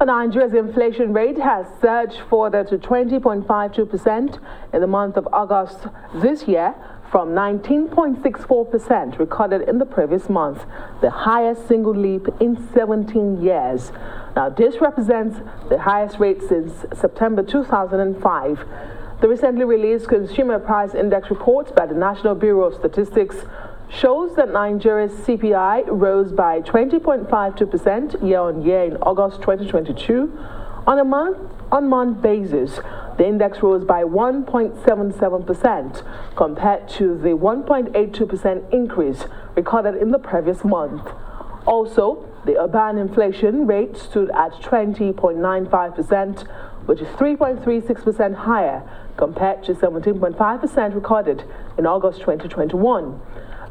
Nigeria's inflation rate has surged further to 20.52% in the month of August this year from 19.64% recorded in the previous month, the highest single leap in 17 years. Now, this represents the highest rate since September 2005. The recently released Consumer Price Index report by the National Bureau of Statistics shows that Nigeria's CPI rose by 20.52% year-on-year in August 2022. On a month-on-month basis, the index rose by 1.77% compared to the 1.82% increase recorded in the previous month. Also, the urban inflation rate stood at 20.95%, which is 3.36% higher compared to 17.5% recorded in August 2021.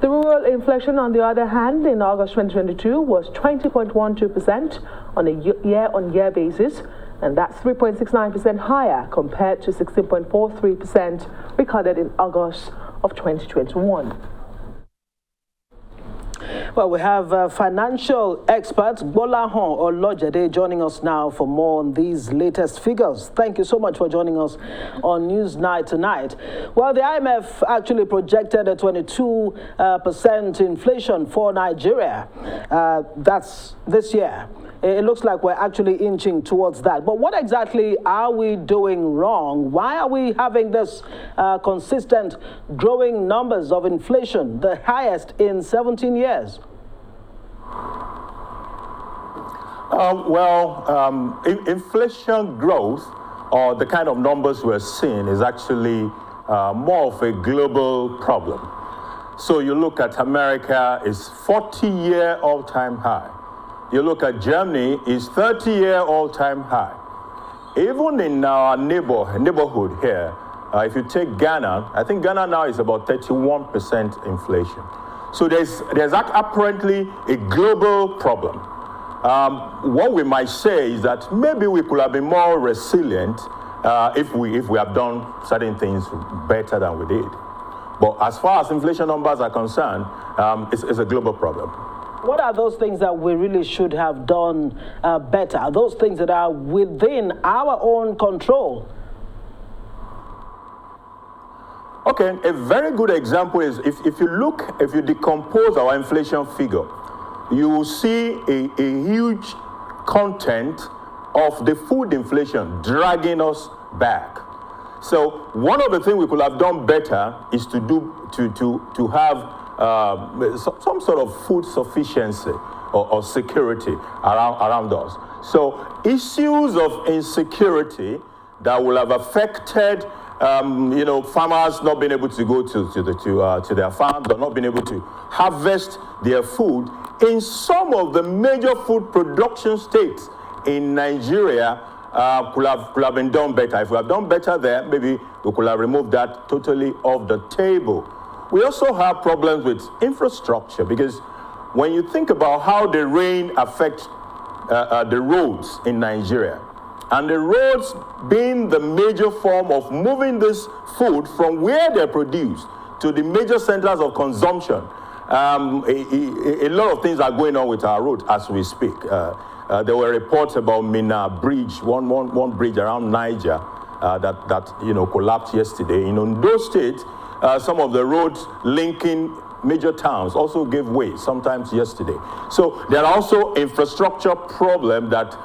The rural inflation, on the other hand, in August 2022 was 20.12% on a year-on-year basis, and that's 3.69% higher compared to 16.43% recorded in August of 2021. Well, we have financial expert Gbolahan Olojede joining us now for more on these latest figures. Thank you so much for joining us on Newsnight tonight. Well, the IMF actually projected a 22% inflation for Nigeria. That's this year. It looks like we're actually inching towards that. But what exactly are we doing wrong? Why are we having this consistent growing numbers of inflation, the highest in 17 years? Inflation growth, or the kind of numbers we're seeing, is actually more of a global problem. So you look at America, it's 40-year all-time high. You look at Germany, it's 30-year all-time high. Even in our neighborhood here, if you take Ghana, I think Ghana now is about 31% inflation. So there's apparently a global problem. What we might say is that maybe we could have been more resilient if we have done certain things better than we did. But as far as inflation numbers are concerned, it's a global problem. What are those things that we really should have done better? Those things that are within our own control? Okay, a very good example is if you decompose our inflation figure, you will see a huge content of the food inflation dragging us back. So one of the things we could have done better is to have some sort of food sufficiency or security around us. So issues of insecurity that will have affected farmers not being able to go to their farms, or not being able to harvest their food in some of the major food production states in Nigeria could have been done better. If we have done better there, maybe we could have removed that totally off the table. We also have problems with infrastructure, because when you think about how the rain affects the roads in Nigeria, and the roads being the major form of moving this food from where they're produced to the major centers of consumption, a lot of things are going on with our roads as we speak. There were reports about Mina Bridge, one bridge around Niger that collapsed yesterday. In Ondo State, some of the roads linking major towns also gave way sometimes yesterday. So there are also infrastructure problems that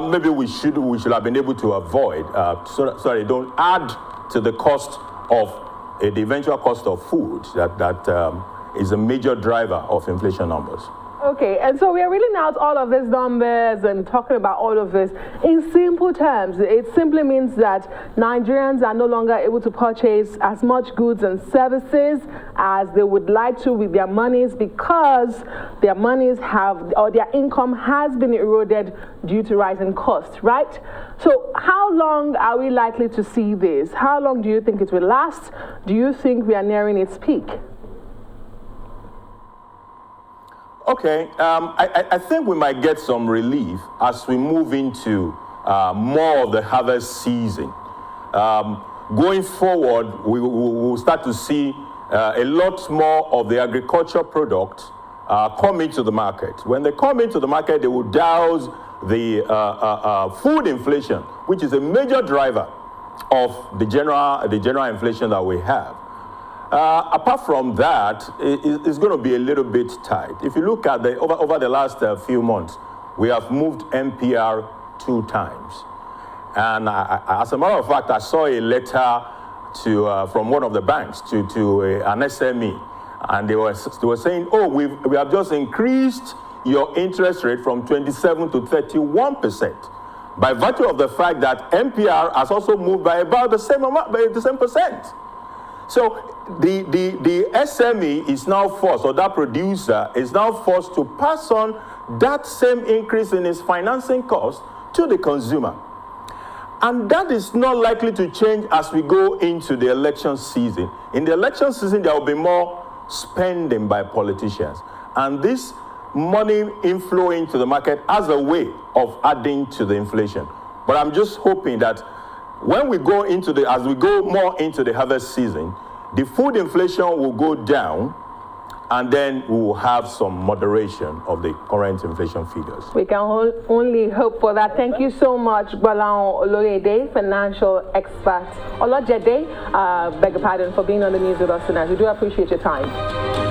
maybe we should have been able to avoid, so they don't add to the cost of the eventual cost of food that is a major driver of inflation numbers. Okay, and so we are reading out all of these numbers and talking about all of this in simple terms. It simply means that Nigerians are no longer able to purchase as much goods and services as they would like to with their monies, because their monies their income has been eroded due to rising costs, right? So how long are we likely to see this? How long do you think it will last? Do you think we are nearing its peak? Okay, I think we might get some relief as we move into more of the harvest season. Going forward, we will start to see a lot more of the agriculture products come into the market. When they come into the market, they will douse the food inflation, which is a major driver of the general inflation that we have. Apart from that, it's going to be a little bit tight. If you look at over the last few months, we have moved MPR 2 times. And as a matter of fact, I saw a letter from one of the banks to an SME, and they were saying, oh, we have just increased your interest rate from 27 to 31%, by virtue of the fact that MPR has also moved by about the same amount, by the same percent. So the SME is now forced, or that producer is now forced to pass on that same increase in its financing cost to the consumer. And that is not likely to change as we go into the election season. In the election season, there will be more spending by politicians. And this money inflowing to the market as a way of adding to the inflation. But I'm just hoping that when we go as we go more into the harvest season, the food inflation will go down, and then we will have some moderation of the current inflation figures. We can only hope for that. Thank you so much, Gbolahan Olojede, financial expert. Olojede, beg your pardon for being on the news with us tonight. We do appreciate your time.